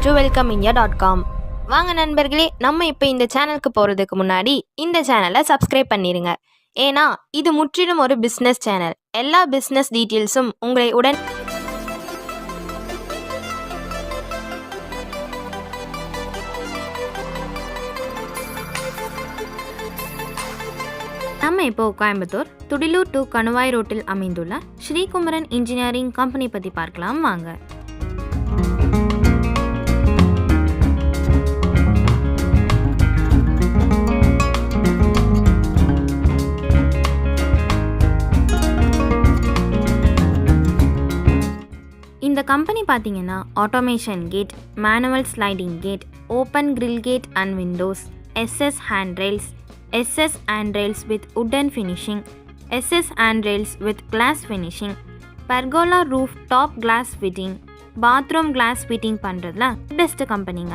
to welcomeindia.com. வாங்க நண்பர்களே, நம்ம இப்போ இந்த சேனலுக்கு போகிறதுக்கு முன்னாடி இந்த சேனலை சப்ஸ்கிரைப் பண்ணிடுங்க. ஏன்னா இது முற்றிலும் ஒரு பிஸ்னஸ் சேனல். எல்லா பிஸ்னஸ் டீட்டெயில்ஸும் உங்களை நம்ம இப்போ கோயம்புத்தூர் துடிலூர் டு கணுவாய் ரோட்டில் அமைந்துள்ள ஸ்ரீ குமரன் இன்ஜினியரிங் கம்பெனி பற்றி பார்க்கலாம் வாங்க. இந்த கம்பெனி பார்த்தீங்கன்னா automation gate, manual sliding gate, open grill gate and windows, SS handrails, SS handrails with wooden finishing, SS handrails with glass finishing, Pergola roof top glass fitting, bathroom glass fitting பண்ணுறதுல best கம்பெனிங்க.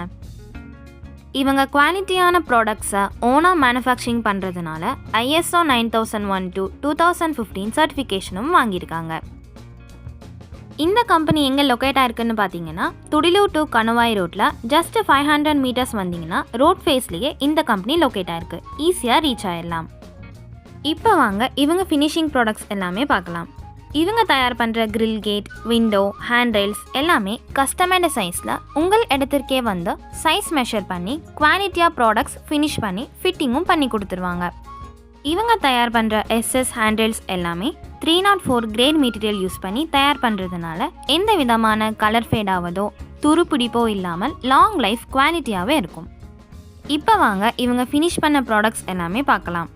இவங்க குவாலிட்டியான ப்ராடக்ட்ஸை ஓனாக manufacturing பண்ணுறதுனால ISO 9001-2015 சர்டிஃபிகேஷனும் வாங்கியிருக்காங்க. இந்த company எங்கே locate ஆயிருக்குன்னு பார்த்தீங்கன்னா துடிலூர் டு கணுவாய் ரோட்டில் ஜஸ்ட் 500 மீட்டர்ஸ் வந்தீங்கன்னா ரோட் ஃபேஸ்லேயே இந்த கம்பெனி லொக்கேட் ஆயிருக்கு. ஈஸியாக ரீச் ஆயிடலாம். இப்போ வாங்க இவங்க ஃபினிஷிங் ப்ராடக்ட்ஸ் எல்லாமே பார்க்கலாம். இவங்க தயார் பண்ணுற கிரில் கேட், விண்டோ, ஹேண்ட்ரைல்ஸ் எல்லாமே கஸ்டமைடு சைஸில் உங்கள் இடத்திற்கே வந்து சைஸ் மெஷர் பண்ணி குவாலிட்டியாக ப்ராடக்ட்ஸ் ஃபினிஷ் பண்ணி ஃபிட்டிங்கும் பண்ணி கொடுத்துருவாங்க. இவங்க தயார் பண்ணுற SS ஹேண்ட்ரைல்ஸ் எல்லாமே 304 கிரேட் மெட்டீரியல் யூஸ் பண்ணி தயார் பண்ணுறதுனால எந்த விதமான கலர் ஃபேட் ஆவதோ துருப்பிடிப்போ இல்லாமல் லாங் லைஃப் குவாலிட்டியாகவே இருக்கும். இப்போ வாங்க இவங்க ஃபினிஷ் பண்ண ப்ராடக்ட்ஸ் எல்லாமே பார்க்கலாம்.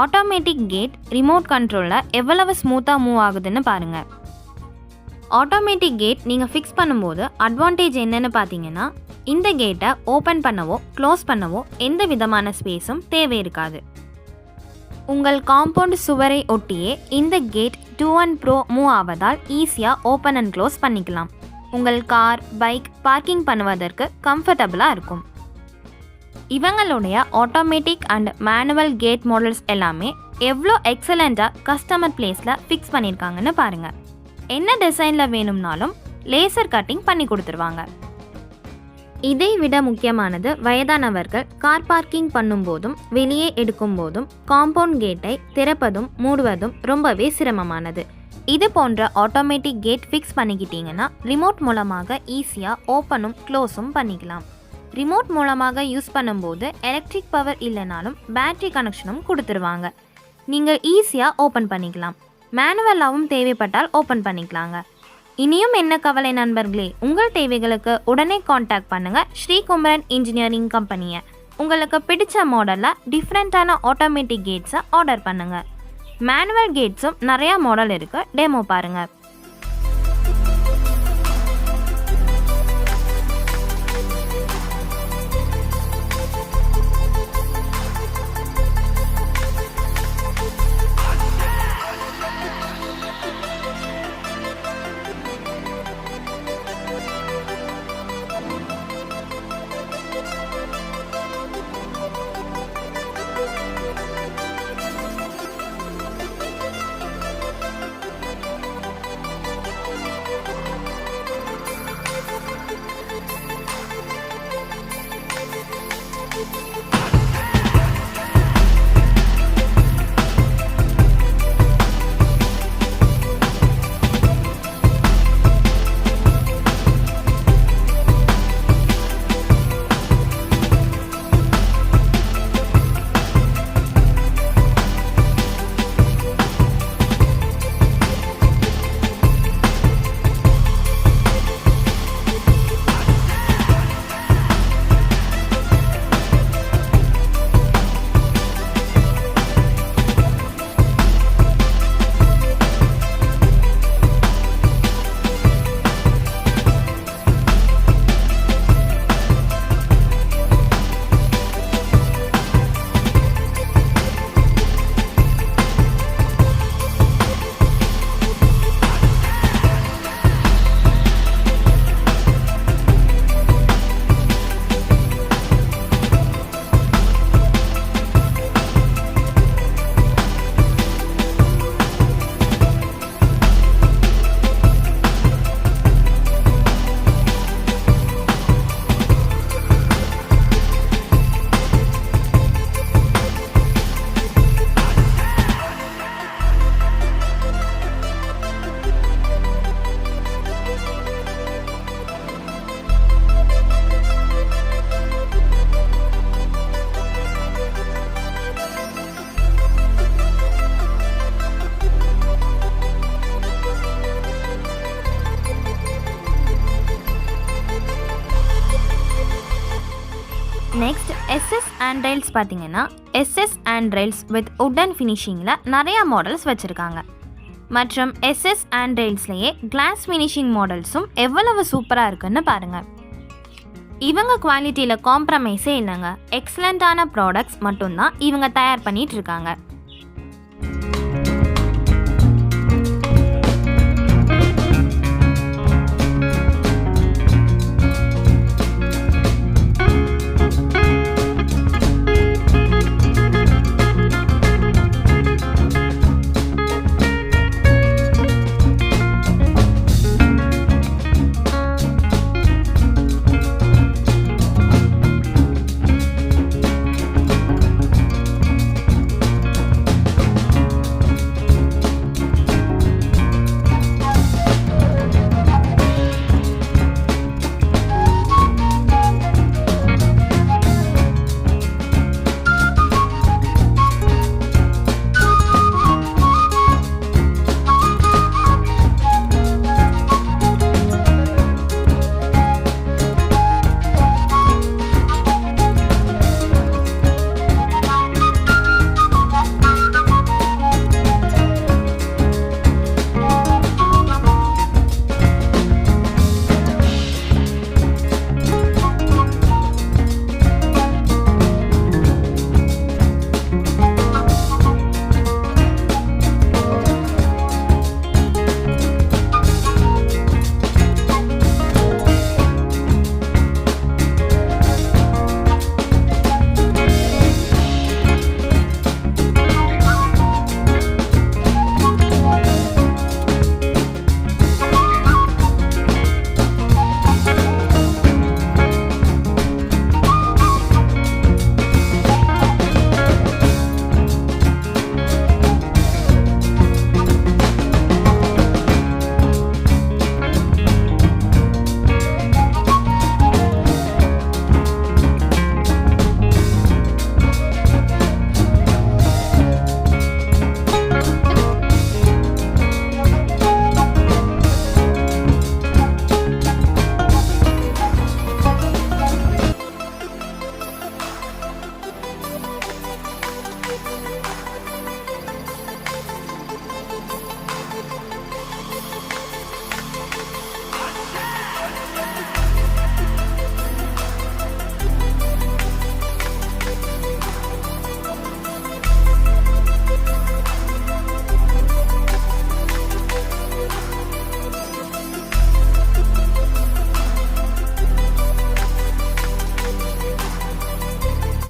ஆட்டோமேட்டிக் கேட் ரிமோட் கண்ட்ரோலில் எவ்வளவு ஸ்மூத்தாக மூவ் ஆகுதுன்னு பாருங்கள். ஆட்டோமேட்டிக் கேட் நீங்கள் ஃபிக்ஸ் பண்ணும்போது அட்வான்டேஜ் என்னென்னு பார்த்தீங்கன்னா இந்த கேட்டை ஓப்பன் பண்ணவோ க்ளோஸ் பண்ணவோ எந்த விதமான ஸ்பேஸும் தேவை இருக்காது. உங்கள் காம்பவுண்ட் சுவரை ஒட்டியே இந்த கேட் 2 Pro மூவ் ஆவதால் ஈஸியாக ஓப்பன் அண்ட் க்ளோஸ் பண்ணிக்கலாம். உங்கள் கார், பைக் பார்க்கிங் பண்ணுவதற்கு கம்ஃபர்டபுளாக இருக்கும். இவங்களுடைய automatic and manual gate models எல்லாமே எவ்வளோ எக்ஸலண்ட்டாக கஸ்டமர் பிளேஸில் ஃபிக்ஸ் பண்ணியிருக்காங்கன்னு பாருங்கள். என்ன டிசைனில் வேணும்னாலும் லேசர் கட்டிங் பண்ணி கொடுத்துருவாங்க. இதை விட முக்கியமானது வயதானவர்கள் கார் பார்க்கிங் பண்ணும்போதும் வெளியே எடுக்கும் போதும் காம்பவுண்ட் கேட்டை திறப்பதும் மூடுவதும் ரொம்பவே சிரமமானது. இது போன்ற ஆட்டோமேட்டிக் கேட் ஃபிக்ஸ் பண்ணிக்கிட்டீங்கன்னா ரிமோட் மூலமாக ஈஸியாக ஓப்பனும் க்ளோஸும் பண்ணிக்கலாம். ரிமோட் மூலமாக யூஸ் பண்ணும்போது எலக்ட்ரிக் பவர் இல்லைனாலும் பேட்ரி கனெக்ஷனும் கொடுத்துருவாங்க. நீங்கள் ஈஸியாக ஓப்பன் பண்ணிக்கலாம். மேனுவலாகவும் தேவைப்பட்டால் ஓப்பன் பண்ணிக்கலாங்க. இனியும் என்ன கவலை நண்பர்களே, உங்கள் தேவைகளுக்கு உடனே காண்டாக்ட் பண்ணுங்கள் ஸ்ரீ குமரன் இன்ஜினியரிங் கம்பெனியை. உங்களுக்கு பிடிச்ச மாடலில் டிஃப்ரெண்ட்டான ஆட்டோமேட்டிக் கேட்ஸை ஆர்டர் பண்ணுங்கள். மேனுவல் கேட்ஸும் நிறையா மாடல் இருக்குது, டெமோ பாருங்கள். handrails பார்த்தீங்கன்னா SS handrails with wooden finishingல நிறைய மாடல்ஸ் வச்சுருக்காங்க. மற்றும் SS handrailsலேயே கிளாஸ் ஃபினிஷிங் மாடல்ஸும் எவ்வளவு சூப்பராக இருக்குன்னு பாருங்கள். இவங்க குவாலிட்டியில் காம்ப்ரமைஸே இல்லைங்க. எக்ஸலண்ட்டான ப்ராடக்ட்ஸ் மட்டும்தான் இவங்க தயார் பண்ணிட்டு இருக்காங்க.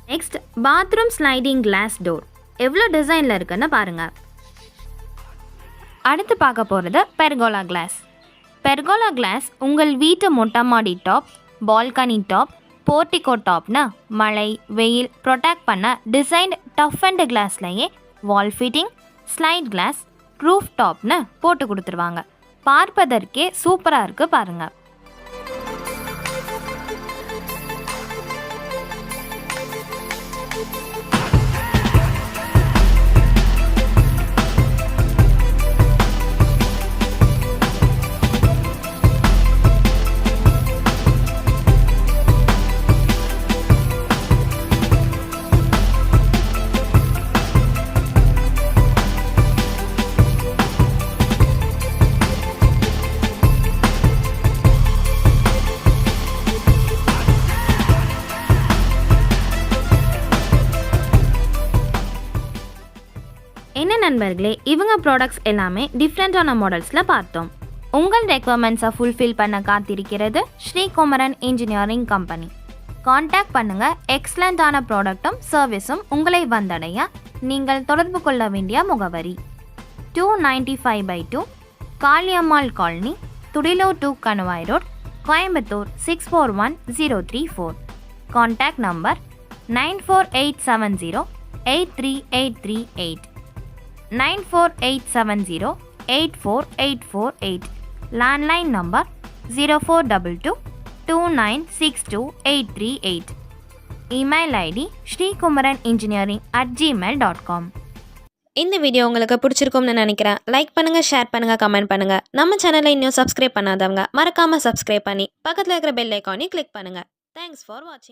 Next bathroom sliding class door எவ்வளோ டிசைனில் இருக்குன்னு பாருங்கள். அடுத்து பார்க்க போகிறது பெர்கோலா கிளாஸ். பெர்கோலா கிளாஸ் உங்கள் வீட்டு மொட்டை மாடி டாப், பால்கனி டாப், போர்ட்டிகோ டாப்னா மழை வெயில் ப்ரொடெக்ட் பண்ண டிசைன்டு டஃப் அண்ட் கிளாஸ்லையே wall fitting, slide glass, roof டாப்னு போட்டு கொடுத்துருவாங்க. பார்ப்பதற்கே சூப்பராக இருக்குது பாருங்கள். என்ன நண்பர்களே, இவங்க ப்ராடக்ட்ஸ் எல்லாமே டிஃப்ரெண்ட்டான மாடல்ஸில் பார்த்தோம். உங்கள் ரெக்குவயர்மெண்ட்ஸை ஃபுல்ஃபில் பண்ண காத்திருக்கிறது Shri Kumaran engineering company. Contact பண்ணுங்கள். எக்ஸலண்ட்டான ப்ராடக்ட்டும் சர்வீஸும் உங்களை வந்தடைய நீங்கள் தொடர்பு கொள்ள வேண்டிய முகவரி 295/2 Kaliyammal colony, Thudiyalur to Kanuvai road, Coimbatore 641034. Contact number 9487083838 9487084848. Landline number 0422296288. Email ID shreekumaranengineering@gmail.com. இந்த வீடியோ உங்களுக்கு பிடிச்சிருக்கும்னு நினைக்கிறேன். லைக் பண்ணுங்கள், ஷேர் பண்ணுங்கள், கமெண்ட் பண்ணுங்கள். நம்ம சேனலை இன்னும் சப்ஸ்கிரைப் பண்ணாதவங்க மறக்காமல் சப்ஸ்கிரைப் பண்ணி பக்கத்தில் இருக்கிற பெல் ஐக்கானையும் கிளிக் பண்ணுங்கள். தேங்க்ஸ் ஃபார் வாட்சிங்.